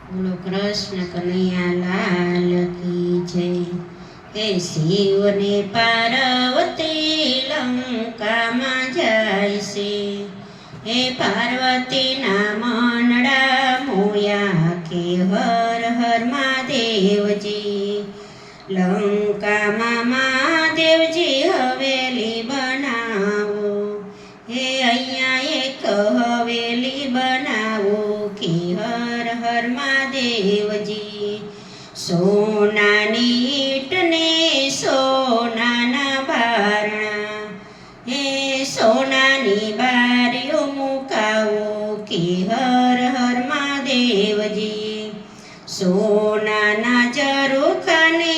બોલો કૃષ્ણ કનૈયા લાલ કી જય। હે શિવ ને પાર્વતી લંકામાં જાય છે, હે પાર્વતીના મનડા મોયા કે હર હર મહાદેવજી। લંકામાં મહાદેવજી હવેલી બનાવો, હે અહીંયા એક હવેલી બનાવો કે હર હર મહાદેવજી। સોનાની ઈંટ ને સોનાના બારણા, હે સોનાની બારીઓ મુકાવો કે હર હર મહાદેવજી। સોનાના ઝરૂખા ને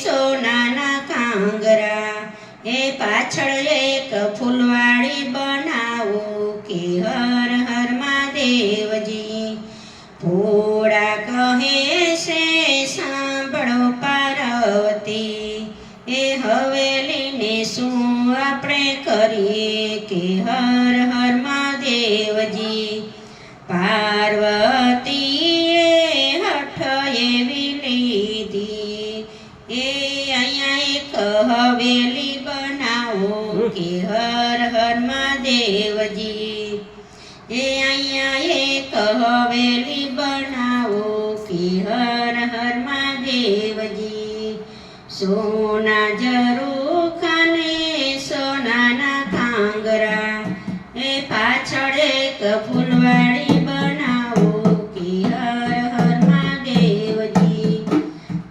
સોનાના કાંગરા, હે પાછળ એક ફૂલવાડી બનાવો કે હર હર મહાદેવજી। ભોળા કહે છે સાંભળો પાર્વતી, એ હવેલીને શું આપણે કરીએ કે હર હર મહાદેવજી। પાર્વતીએ હઠ એવી લીધી, એ અહીંયા એક હવેલી બનાવો કે હર હર મહાદેવજી। એ અહીંયા એક હવેલી બનાવો કે હર હર મહાદેવજી। સોના ઝરૂખા ને સોનાના કાંગરા, એ પાછળ એક ફૂલવાડી બનાવો કે હર હર મહાદેવજી।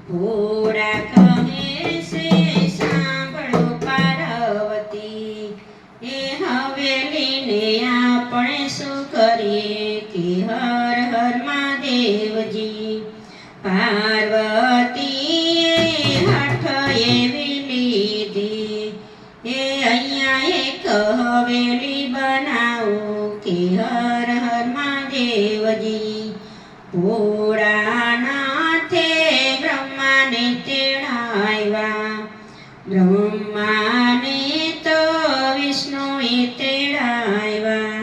ભોળા કહે છે સાંભળો પાર્વતી, એ હવેલીને આપણે શું કરીએ કે હર હર મહાદેવજી। પાર્વતીએ હઠ એવી લીધી, એ અહીંયા એક હવેલી બનાવો કે હર હર મહાદેવજી। ભોળાનાથે બ્રહ્માને તેડાવ્યા, બ્રહ્માને તો વિષ્ણુએ તેડાવ્યા,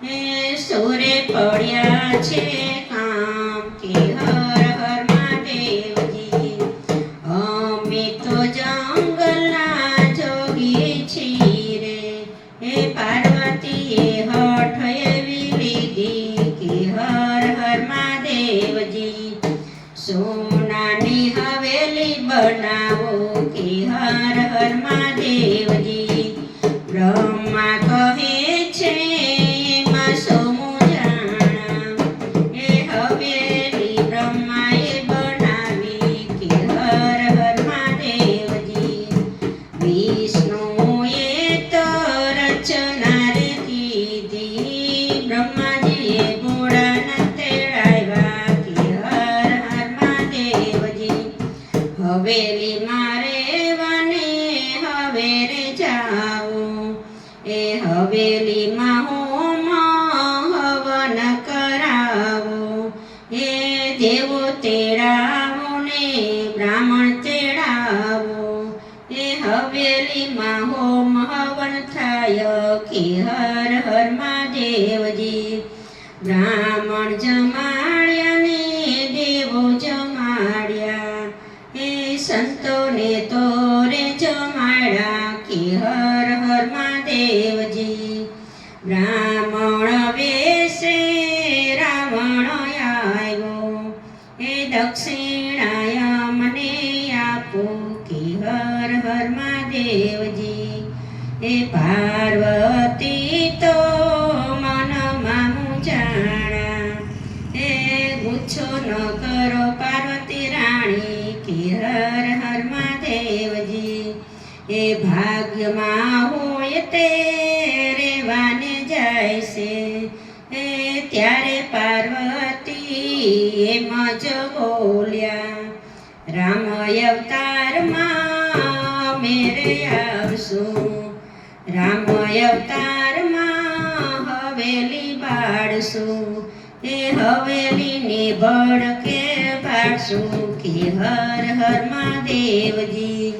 હે સૂરે પડ્યા છે કામ કે હર હર મહાદેવજી। અમે તો જંગલના જોગી છીએ રે, હે પાર્વતીએ હઠ એવી લીધી કે હર હર મહાદેવજી। સોનાની હવેલી બનાવો કે હર હર મહાદેવજી। બ્રહ્મા કહે છે એમાં સોમું જાણા, એ હવેલી બ્રહ્માએ બનાવી કે હર હર મહાદેવજી। વિષ્ણુએ તો રચના રે કીધી, બ્રહ્માજીએ ભોળાના તેડાવ્યા કે હર હર મહાદેવજી। હવેલી મારે વને હવે રે જાઓ, એ હવેલીમાં હોમ હવન કરાવો, હે દેવો તેડાવો ને બ્રાહ્મણ તેડાવો, એ હવેલીમાં હોમ હવન થાય કે હર હર મહાદેવજી। બ્રાહ્મણ જમાડ્યા ને દેવો જમાડ્યા, હે સંતોને તો રે જમાડ્યા કે હર હર મહાદેવજી। બ્રાહ્મણ વેશે રાવણ આવ્યો, હે દક્ષિણાય મને આપો કે હર હર મહાદેવજી। હે પાર્વતી તો મનમાં મૂંઝાણા, હે ગુચ્છો ન કરો પાર્વતી રાણી કે હર હર મહાદેવજી। એ ભાગ્યમાં હોય તે રેવાને જાય છે, એ ત્યારે પાર્વતી એમ જ બોલ્યા, રામ અવતારમાં મેરે આવશું, રામ અવતારમાં હવેલી બાળશું, એ હવેલીની ભડકે બાળશું કે હર હર મહાદેવજી।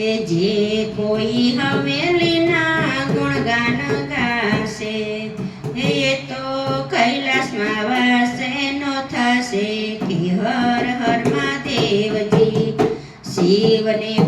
એ જે કોઈ હવેલીના ગુણગાન ગાશે, એ તો કૈલાસમાં વાસે નો થશે કે શિવને